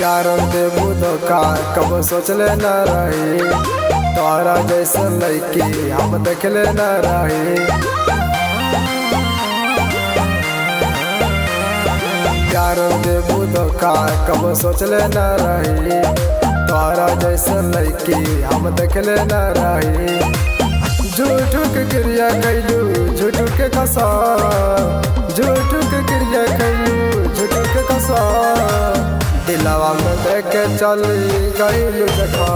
प्यार देबू धोखा कब सोचले न रही, तोरा जैसे लड़की हम देखले न रही। प्यार देबू धोखा कब सोचले न रही, तोरा जैसे लड़की हम देखले न रही। झूठ के क्रिया कैलू झूठ के कसा, झूठ के क्रिया कैलू झूठ के कसा। दिलवा में देख के चली गईलू देखा,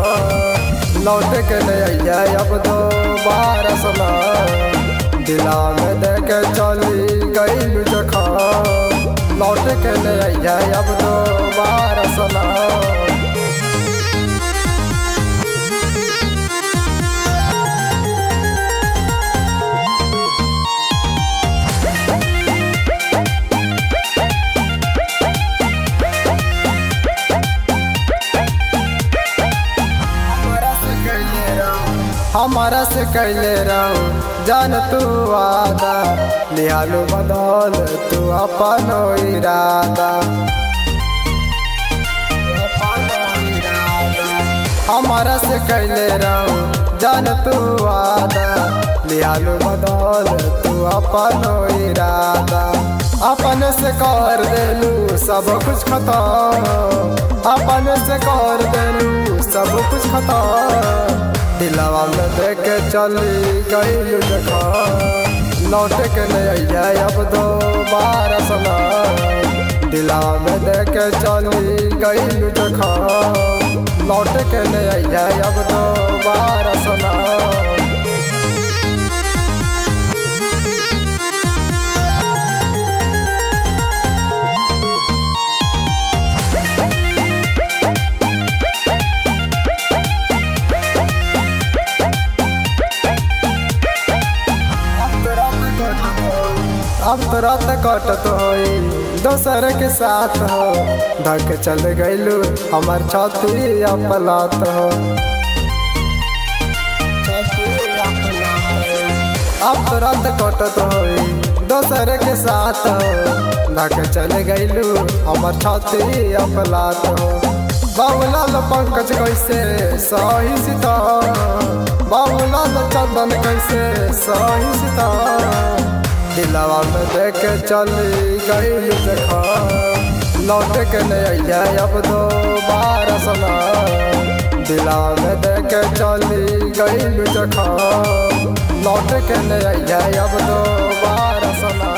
लौट के ले आइया अब दोबारा सना। दिलवा में देख के चली गईलू देखा, लौट के ले आइया अब दोबारा सना। हमारा से कैले रहो जान तू वादा, लिहालू बदल तू अपन इरादा। हमारा से कैले रहो जान तू वादा, लिहालू बदल तू अपन इरादा। अपन से कर देलू सब कुछ खत्म, अपन से कर देलू सब कुछ खत्म। दिलवा में देख के चली गईलू देखा, लौट के ले आइया अब दोबारा सना। दिलवा में देख के चली गईलू देखा, लौट के ले आइया अब दोबारा सना। अब तो रात कटत होई दोसर के साथ हो, धक चल गईलू हमार छाती अपलात हो। अब तो रात कटत होई दोसर के साथ हो, धक चल गईलू हमार छाती अपलात हो। बाबूलाल पंकज कैसे सही सीता, बाबूलाल चंदन कैसे सही सीता। दिलवा में देख के चली गईलू देखा, लौट के ले आइया अब दोबारा सना। दिलवा में देख के चली गईलू देखा, लौट के ले आइया अब दोबारा सना।